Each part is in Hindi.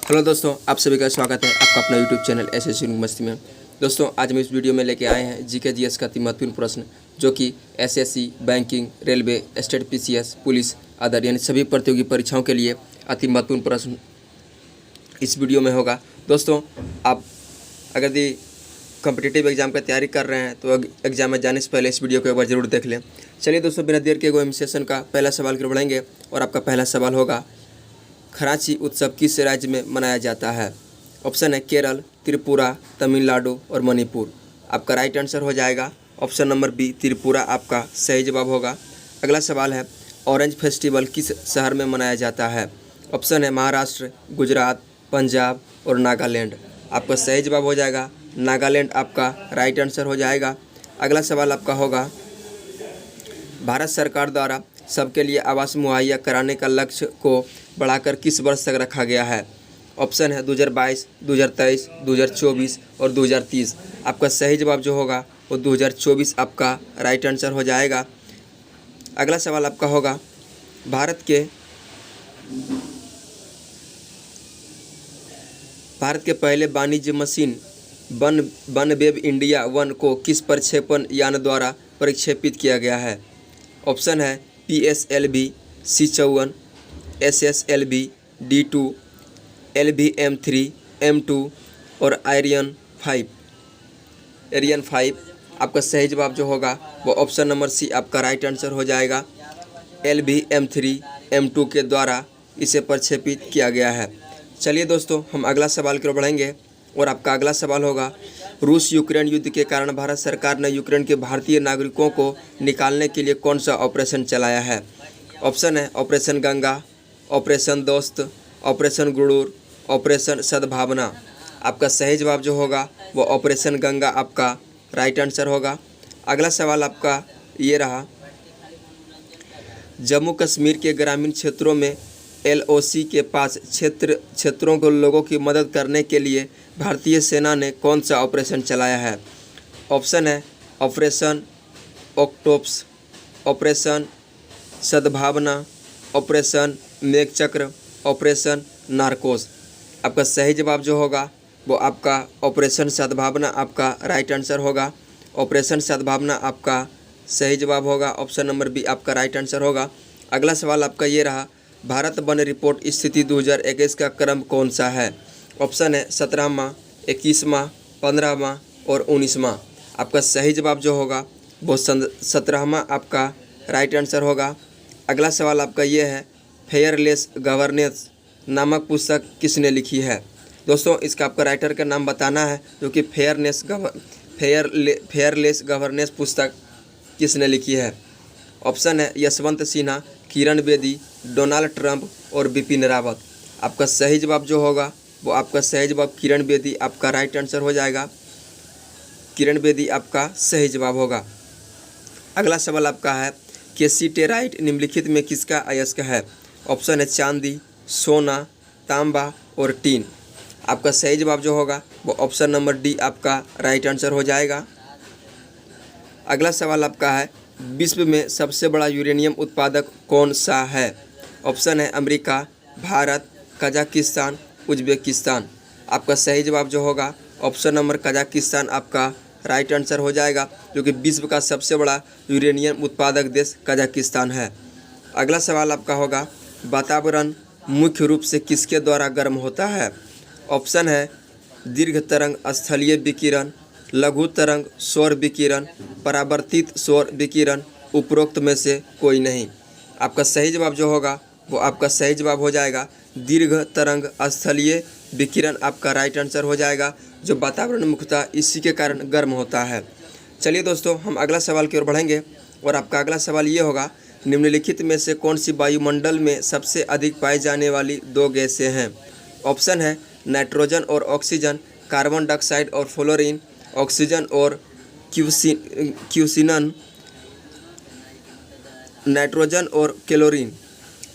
हेलो दोस्तों, आप सभी का स्वागत है आपका अपना यूट्यूब चैनल एसएससी मस्ती में। दोस्तों, आज हम इस वीडियो में लेके आए हैं जीके जीएस का अति महत्वपूर्ण प्रश्न, जो कि SSC, banking, railway, state PCS, police, other यानी सभी प्रतियोगी परीक्षाओं के लिए अति महत्वपूर्ण प्रश्न इस वीडियो में होगा। दोस्तों, आप अगर यदि कॉम्पिटिटिव एग्जाम की तैयारी कर रहे हैं तो एग्जाम में जाने से पहले इस वीडियो को एक बार जरूर देख लें। चलिए दोस्तों, बिना देर के एगो सेशन का पहला सवाल की ओर बढ़ेंगे और आपका पहला सवाल होगा, खराची उत्सव किस राज्य में मनाया जाता है? ऑप्शन है केरल, त्रिपुरा, तमिलनाडु और मणिपुर। आपका राइट आंसर हो जाएगा ऑप्शन नंबर बी, त्रिपुरा आपका सही जवाब होगा। अगला सवाल है, ऑरेंज फेस्टिवल किस शहर में मनाया जाता है? ऑप्शन है महाराष्ट्र, गुजरात, पंजाब और नागालैंड। आपका सही जवाब हो जाएगा नागालैंड, आपका राइट आंसर हो जाएगा। अगला सवाल आपका होगा, भारत सरकार द्वारा सबके लिए आवास मुहैया कराने का लक्ष्य को बढ़ाकर किस वर्ष तक रखा गया है? ऑप्शन है 2022, 2023, 2024 और 2030। आपका सही जवाब जो होगा वो 2024 आपका राइट आंसर हो जाएगा। अगला सवाल आपका होगा, भारत के पहले वाणिज्य मशीन वनवेव इंडिया 1 को किस प्रक्षेपण यान द्वारा प्रक्षेपित किया गया है? ऑप्शन है PSLV C-54, SSLV D2, LV-M3, M2 और एरियन 5। आपका सही जवाब जो होगा वो ऑप्शन नंबर सी आपका राइट आंसर हो जाएगा। LV-M3, M2 के द्वारा इसे प्रक्षेपित किया गया है। चलिए दोस्तों, हम अगला सवाल की ओर बढ़ेंगे और आपका अगला सवाल होगा, रूस यूक्रेन युद्ध के कारण भारत सरकार ने यूक्रेन के भारतीय नागरिकों को निकालने के लिए कौन सा ऑपरेशन चलाया है? ऑप्शन है ऑपरेशन गंगा, ऑपरेशन दोस्त, ऑपरेशन गुरूर, ऑपरेशन सद्भावना। आपका सही जवाब जो होगा वो ऑपरेशन गंगा आपका राइट आंसर होगा। अगला सवाल आपका ये रहा, जम्मू कश्मीर के ग्रामीण क्षेत्रों में LOC के पास क्षेत्रों को लोगों की मदद करने के लिए भारतीय सेना ने कौन सा ऑपरेशन चलाया है? ऑप्शन है ऑपरेशन ऑक्टोपस, ऑपरेशन सद्भावना, ऑपरेशन मेघचक्र, ऑपरेशन नारकोस। आपका सही जवाब जो होगा वो आपका ऑपरेशन सद्भावना आपका राइट आंसर होगा। ऑपरेशन सद्भावना आपका सही जवाब होगा, ऑप्शन नंबर बी आपका राइट आंसर होगा। अगला सवाल आपका ये रहा, भारत वन रिपोर्ट स्थिति 2021 का क्रम कौन सा है? ऑप्शन है 17वां, 21वां, 15वां और 19वां। आपका सही जवाब जो होगा वो 17वां आपका राइट आंसर होगा। अगला सवाल आपका ये है, फेयरलेस गवर्नेंस नामक पुस्तक किसने लिखी है? दोस्तों, इसका आपका राइटर का नाम बताना है, जो कि फेयरलेस गवर्नेंस पुस्तक किसने लिखी है? ऑप्शन है यशवंत सिन्हा, किरण बेदी, डोनाल्ड ट्रंप और बिपिन रावत। आपका सही जवाब जो होगा वो आपका सही जवाब किरण बेदी आपका राइट आंसर हो जाएगा। किरण बेदी आपका सही जवाब होगा। अगला सवाल आपका है, कैसीटेराइट निम्नलिखित में किसका अयस्क है? ऑप्शन है चांदी, सोना, तांबा और टीन। आपका सही जवाब जो होगा वो ऑप्शन नंबर डी आपका राइट आंसर हो जाएगा। अगला सवाल आपका है, विश्व में सबसे बड़ा यूरेनियम उत्पादक कौन सा है? ऑप्शन है अमेरिका, भारत, कजाकिस्तान, उज्बेकिस्तान। आपका सही जवाब जो होगा ऑप्शन नंबर कजाकिस्तान आपका राइट आंसर हो जाएगा, जो कि विश्व का सबसे बड़ा यूरेनियम उत्पादक देश कजाकिस्तान है। अगला सवाल आपका होगा, वातावरण मुख्य रूप से किसके द्वारा गर्म होता है? ऑप्शन है दीर्घ तरंग स्थलीय विकिरण, लघु तरंग सौर विकिरण, परावर्तित सौर विकिरण, उपरोक्त में से कोई नहीं। आपका सही जवाब जो होगा वो आपका सही जवाब हो जाएगा दीर्घ तरंग स्थलीय विकिरण आपका राइट आंसर हो जाएगा, जो वातावरण मुख्यतः इसी के कारण गर्म होता है। चलिए दोस्तों, हम अगला सवाल की ओर बढ़ेंगे और आपका अगला सवाल ये होगा, निम्नलिखित में से कौन सी वायुमंडल में सबसे अधिक पाई जाने वाली दो गैसें हैं? ऑप्शन है नाइट्रोजन और ऑक्सीजन, कार्बन डाइऑक्साइड और फ्लोरीन, ऑक्सीजन और क्यूसिनन, नाइट्रोजन और क्लोरीन।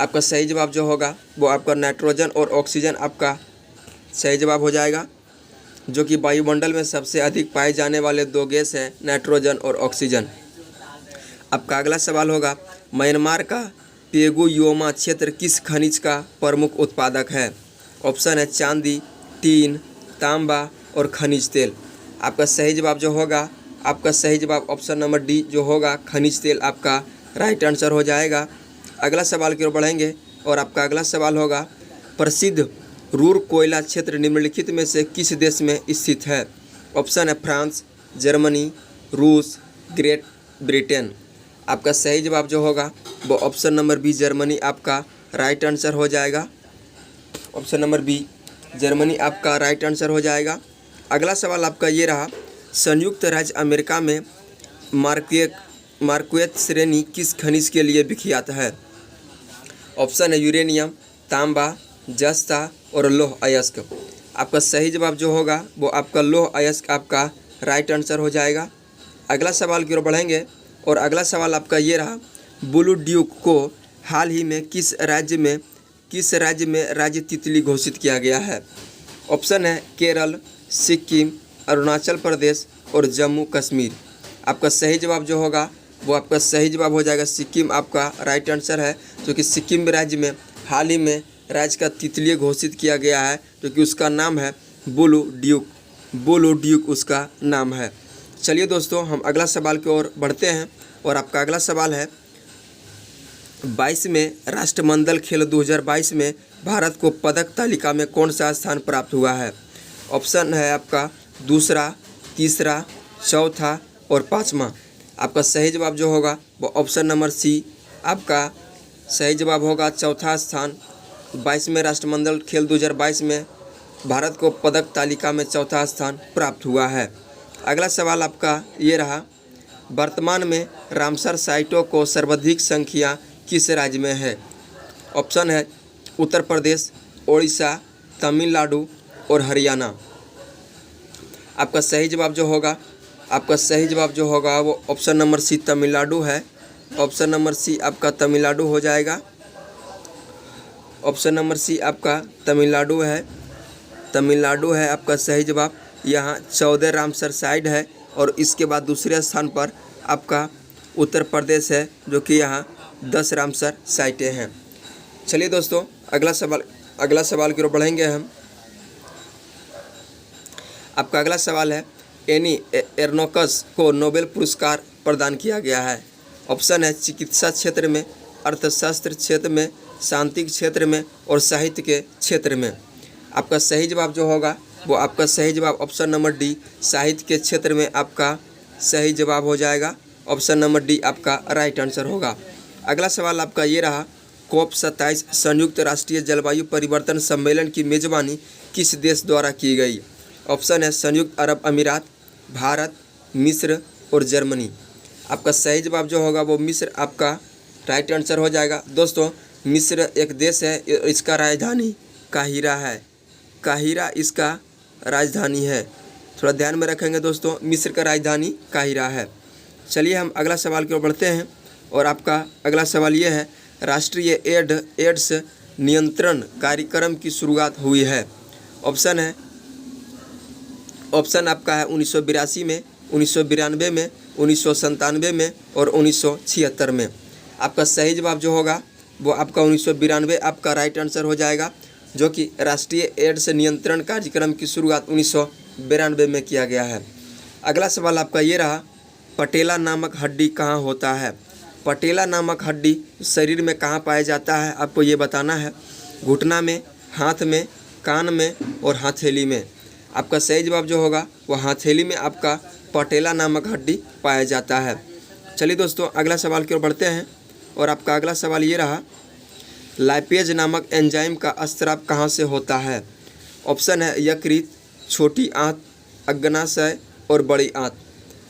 आपका सही जवाब जो होगा वो आपका नाइट्रोजन और ऑक्सीजन आपका सही जवाब हो जाएगा, जो कि वायुमंडल में सबसे अधिक पाए जाने वाले दो गैस हैं नाइट्रोजन और ऑक्सीजन। आपका अगला सवाल होगा, म्यांमार का पेगु योमा क्षेत्र किस खनिज का प्रमुख उत्पादक है? ऑप्शन है चांदी, टीन, तांबा और खनिज तेल। आपका सही जवाब जो होगा, आपका सही जवाब ऑप्शन नंबर डी जो होगा खनिज तेल आपका राइट आंसर हो जाएगा। अगला सवाल की ओर बढ़ेंगे और आपका अगला सवाल होगा, प्रसिद्ध रूर कोयला क्षेत्र निम्नलिखित में से किस देश में स्थित है? ऑप्शन है फ्रांस, जर्मनी, रूस, ग्रेट ब्रिटेन। आपका सही जवाब जो होगा वो ऑप्शन नंबर बी जर्मनी आपका राइट आंसर हो जाएगा। ऑप्शन नंबर बी जर्मनी आपका राइट आंसर हो जाएगा। अगला सवाल आपका ये रहा, संयुक्त राज्य अमेरिका में मार्क्वेट श्रेणी किस खनिज के लिए विख्यात है? ऑप्शन है यूरेनियम, तांबा, जस्ता और लौह अयस्क। आपका सही जवाब जो होगा वो आपका लौह अयस्क आपका राइट आंसर हो जाएगा। अगला सवाल की ओर बढ़ेंगे और अगला सवाल आपका ये रहा, ब्लू ड्यूक को हाल ही में किस राज्य में राज्य तितली घोषित किया गया है? ऑप्शन है केरल, सिक्किम, अरुणाचल प्रदेश और जम्मू कश्मीर। आपका सही जवाब जो होगा वो आपका सही जवाब हो जाएगा सिक्किम आपका राइट आंसर है, जो कि सिक्किम राज्य में हाल ही में राज्य का तितली घोषित किया गया है, जो कि उसका नाम है ब्लू ड्यूक उसका नाम है। चलिए दोस्तों हम अगला सवाल की ओर बढ़ते हैं और आपका अगला सवाल है, 22वें राष्ट्रमंडल खेल 2022 में भारत को पदक तालिका में कौन सा स्थान प्राप्त हुआ है? ऑप्शन है आपका दूसरा, तीसरा, चौथा और पाँचवा। आपका सही जवाब जो होगा वो ऑप्शन नंबर सी आपका सही जवाब होगा, चौथा स्थान। 22वें राष्ट्रमंडल खेल 2022 में भारत को पदक तालिका में चौथा स्थान प्राप्त हुआ है। अगला सवाल आपका ये रहा, वर्तमान में रामसर साइटों को सर्वाधिक संख्या किस राज्य में है? ऑप्शन है उत्तर प्रदेश, ओडिशा, तमिलनाडु और हरियाणा। आपका सही जवाब जो होगा वो ऑप्शन नंबर सी तमिलनाडु है। ऑप्शन नंबर सी आपका तमिलनाडु हो जाएगा। ऑप्शन नंबर सी आपका तमिलनाडु है आपका सही जवाब। यहाँ 14 रामसर साइट है और इसके बाद दूसरे स्थान पर आपका उत्तर प्रदेश है, जो कि यहाँ 10 रामसर साइटें हैं। चलिए दोस्तों अगला सवाल की ओर बढ़ेंगे हम। आपका अगला सवाल है, एनी एर्नोकस को नोबेल पुरस्कार प्रदान किया गया है। ऑप्शन है चिकित्सा क्षेत्र में, अर्थशास्त्र क्षेत्र में, शांति क्षेत्र में और साहित्य के क्षेत्र में। आपका सही जवाब जो होगा वो आपका सही जवाब ऑप्शन नंबर डी साहित्य के क्षेत्र में आपका सही जवाब हो जाएगा। ऑप्शन नंबर डी आपका राइट आंसर होगा। अगला सवाल आपका ये रहा, COP27 संयुक्त राष्ट्रीय जलवायु परिवर्तन सम्मेलन की मेजबानी किस देश द्वारा की गई? ऑप्शन है संयुक्त अरब अमीरात, भारत, मिस्र और जर्मनी। आपका सही जवाब जो होगा वो मिस्र आपका राइट आंसर हो जाएगा। दोस्तों मिस्र एक देश है, इसका राजधानी काहिरा है। काहिरा इसका राजधानी है, थोड़ा ध्यान में रखेंगे दोस्तों, मिस्र का राजधानी काहिरा है। चलिए हम अगला सवाल की ओर बढ़ते हैं और आपका अगला सवाल ये है, राष्ट्रीय एड्स नियंत्रण कार्यक्रम की शुरुआत हुई है। ऑप्शन आपका है 1982 में, 1992 में, 1997 में और 1976 में। आपका सही जवाब जो होगा वो आपका 1992 आपका राइट आंसर हो जाएगा, जो कि राष्ट्रीय एड्स नियंत्रण कार्यक्रम की शुरुआत 1992 में किया गया है। अगला सवाल आपका ये रहा, पटेला नामक हड्डी कहाँ होता है? पटेला नामक हड्डी शरीर में कहाँ पाया जाता है आपको ये बताना है। घुटना में, हाथ में, कान में और हथेली में। आपका सही जवाब जो होगा वो हथेली में आपका पटेला नामक हड्डी पाया जाता है। चलिए दोस्तों अगला सवाल की ओर बढ़ते हैं और आपका अगला सवाल ये रहा, लाइपेज नामक एंजाइम का स्राव कहाँ से होता है? ऑप्शन है यकृत, छोटी आंत, अग्नाशय और बड़ी आंत।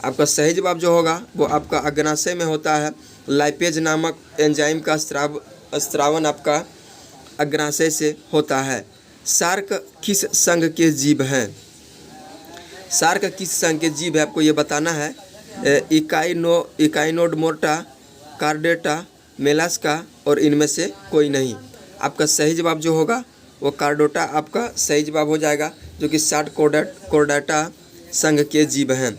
आपका सही जवाब जो होगा वो आपका अग्नाशय में होता है। लाइपेज नामक एंजाइम का स्रावन आपका अग्नाशय से होता है। शार्क किस संघ के जीव हैं? शार्क किस संघ के जीव है आपको ये बताना है। इकाइनोडर्मा, कार्डेटा, मेलास्का और इनमें से कोई नहीं। आपका सही जवाब जो होगा वो कार्डोटा आपका सही जवाब हो जाएगा, जो कि शार्क कोर्डेटा संघ के जीव हैं।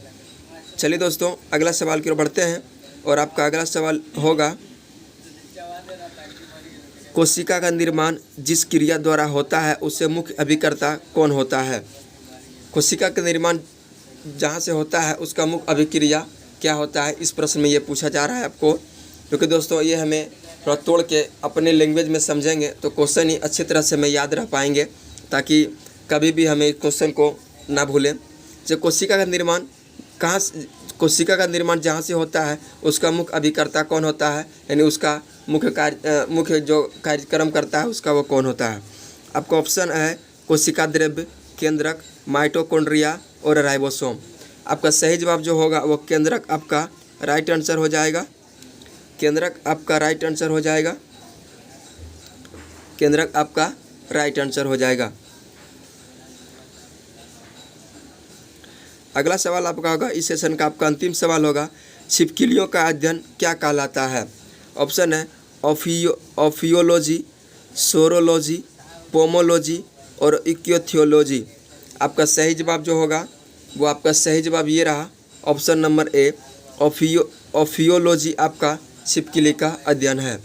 चलिए दोस्तों अगला सवाल की ओर बढ़ते हैं और आपका अगला सवाल होगा, कोशिका का निर्माण जिस क्रिया द्वारा होता है उससे मुख्य अभिकर्ता कौन होता है? कोशिका का निर्माण जहाँ से होता है उसका मुख्य अभिक्रिया क्या होता है? इस प्रश्न में ये पूछा जा रहा है आपको, क्योंकि दोस्तों ये हमें थोड़ा तोड़ के अपने लैंग्वेज में समझेंगे तो क्वेश्चन ही अच्छी तरह से हमें याद रह पाएंगे, ताकि कभी भी हमें क्वेश्चन को ना भूलें। जो कोशिका का निर्माण कोशिका का निर्माण जहाँ से होता है उसका मुख्य अभिकर्ता कौन होता है, यानी उसका मुख्य जो कार्यक्रम करता है उसका वो कौन होता है? आपका ऑप्शन है कोशिका द्रव्य, केंद्रक, माइटोकॉन्ड्रिया और राइबोसोम। आपका सही जवाब जो होगा वो केंद्रक आपका राइट आंसर हो जाएगा। केंद्रक आपका राइट आंसर हो जाएगा। केंद्रक आपका राइट आंसर हो जाएगा। अगला सवाल आपका होगा, इस सेशन का आपका अंतिम सवाल होगा, छिपकलियों का अध्ययन क्या कहलाता है? ऑप्शन है ऑफियोलॉजी, सोरोलॉजी, पोमोलॉजी और इक्योथियोलॉजी। आपका सही जवाब जो होगा वो आपका सही जवाब ये रहा, ऑप्शन नंबर ए, ऑफियोलॉजी आपका छिपकली का अध्ययन है।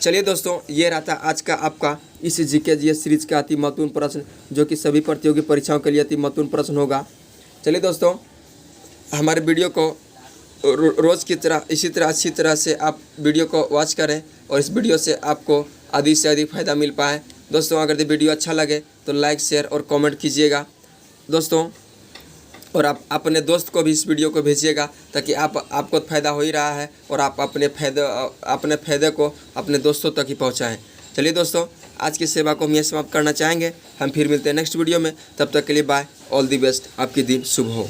चलिए दोस्तों, ये रहा था आज का आपका इस जीके जीएस सीरीज का अति महत्वपूर्ण प्रश्न, जो कि सभी प्रतियोगी परीक्षाओं के लिए अति महत्वपूर्ण प्रश्न होगा। चलिए दोस्तों, हमारे वीडियो को रोज़ की तरह इसी तरह अच्छी तरह से आप वीडियो को वॉच करें और इस वीडियो से आपको अधिक से अधिक फ़ायदा मिल पाए। दोस्तों, अगर ये वीडियो अच्छा लगे तो लाइक, शेयर और कमेंट कीजिएगा दोस्तों, और आप अपने दोस्त को भी इस वीडियो को भेजिएगा, ताकि आपको फ़ायदा हो ही रहा है और आप अपने फ़ायदे को अपने दोस्तों तक ही पहुँचाएँ। चलिए दोस्तों, आज की सेवा को हम यह समाप्त करना चाहेंगे। हम फिर मिलते हैं नेक्स्ट वीडियो में, तब तक के लिए बाय, ऑल दी बेस्ट, आपकी दिन शुभ हो।